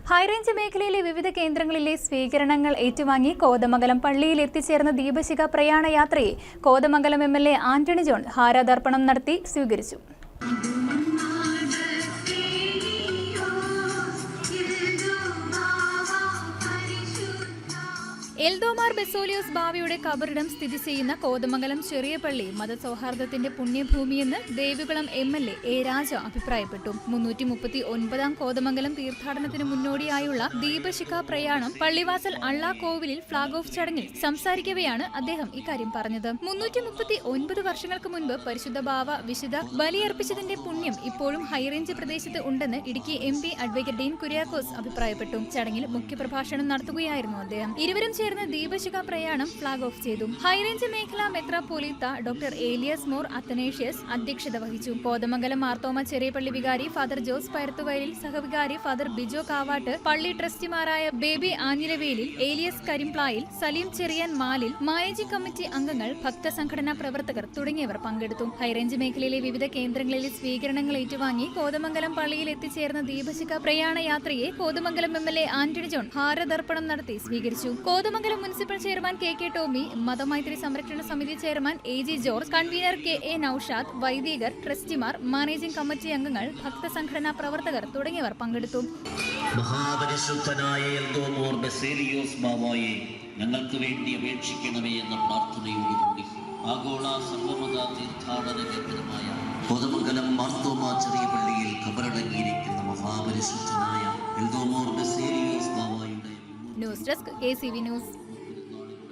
High range മേഖലയിലെ വിവിധ കേന്ദ്രങ്ങളിലെ സ്വീകരണങ്ങൾ ഏറ്റുവാങ്ങി കോതമംഗലം പള്ളിയിൽ എത്തിച്ചേർന്ന ദീപശിഖ പ്രയാണയാത്രയെ കോതമംഗലം എംഎൽഎ ആന്റണി ജോൺ ഹാരതർപ്പണം നടത്തി സ്വീകരിച്ചു. എൽദോമാർ ബെസോലിയോസ് ബാവയുടെ കബറിടം സ്ഥിതി ചെയ്യുന്ന കോതമംഗലം ചെറിയ പള്ളി മതസൗഹാർദ്ദത്തിന്റെ പുണ്യഭൂമിയെന്ന് ദേവികുളം എംഎൽഎ എ രാജ അഭിപ്രായപ്പെട്ടു. 339 കോതമംഗലം തീർത്ഥാടനത്തിന് മുന്നോടിയായുള്ള ദീപശിഖ പ്രയാണം പള്ളിവാസൽ അള്ളാ കോവിലിൽ ഫ്ളാഗ് ഓഫ് ചടങ്ങിൽ സംസാരിക്കവെയാണ് അദ്ദേഹം ഇക്കാര്യം പറഞ്ഞത്. 339 വർഷങ്ങൾക്ക് മുൻപ് പരിശുദ്ധ ബാവ വിശുദ്ധ ബലിയർപ്പിച്ചതിന്റെ പുണ്യം ഇപ്പോഴും ഹൈറേഞ്ച് പ്രദേശത്ത് ഉണ്ടെന്ന് ഇടുക്കി MP അഡ്വക്കേറ്റ് ഡീൻ കുര്യാക്കോസ് അഭിപ്രായപ്പെട്ടു. ചടങ്ങിൽ മുഖ്യപ്രഭാഷണം നടത്തുകയായിരുന്നു അദ്ദേഹം. ഇരുവരും ദീപശിഖ പ്രയാണം ഫ്ളാഗ് ഓഫ് ചെയ്തു. ഹൈറേഞ്ച് മേഖലാ മെത്രാപ്പോലീത്ത ഡോക്ടർ ഏലിയസ് മോർ അത്തനേഷ്യസ് അധ്യക്ഷത വഹിച്ചു. കോതമംഗലം മാർത്തോമ ചെറിയപള്ളി വികാരി ഫാദർ ജോസ് പരുത്തുവയലിൽ, സഹവികാരി ഫാദർ ബിജോ കാവാട്ട്, പള്ളി ട്രസ്റ്റിമാരായ baby ആഞ്ഞിലവേലിൽ, Elias കരിംപ്ലായിൽ, Saleem Cherian മാലിൽ, managing committee അംഗങ്ങൾ, ഭക്തസംഘടനാ പ്രവർത്തകർ തുടങ്ങിയവർ പങ്കെടുത്തു. ഹൈറേഞ്ച് മേഖലയിലെ വിവിധ കേന്ദ്രങ്ങളിലെ സ്വീകരണങ്ങൾ ഏറ്റുവാങ്ങി കോതമംഗലം പള്ളിയിൽ എത്തിച്ചേർന്ന ദീപശിഖ പ്രയാണയാത്രയെ കോതമംഗലം എംഎൽഎ ആന്റണി ജോൺ ഹാരതർപ്പണം നടത്തി സ്വീകരിച്ചു. Kothamangalam municipal chairman K Tomy, മതമൈത്രി സംരക്ഷണ സമിതി chairman AG George, convener KA Noushad, വൈദികർ, ട്രസ്റ്റിമാർ, മാനേജിംഗ് കമ്മിറ്റി അംഗങ്ങൾ, ഭക്തസംഘടനാ പ്രവർത്തകർ തുടങ്ങിയവർ പങ്കെടുത്തു. മഹാപരിശുദ്ധനായ എൽദോമോർ ബെസേലിയോസ് ബാവായെ ഞങ്ങൾക്ക് വേണ്ടി അപേക്ഷിക്കണമേ എന്ന പ്രാർത്ഥനയോടുകൂടി ആഗോള സർവമത തീർത്ഥാടന കേന്ദ്രമായ കോതമംഗലം മാർത്തോമ ചെറിയ പള്ളിയിൽ ഖബറടങ്ങിയിരിക്കുന്ന മഹാപരിശുദ്ധനായ എൽദോമോർ ബെസേലിയോസ് ബാവായുടെ ന്യൂസ് ഡെസ്ക് KCV ന്യൂസ്.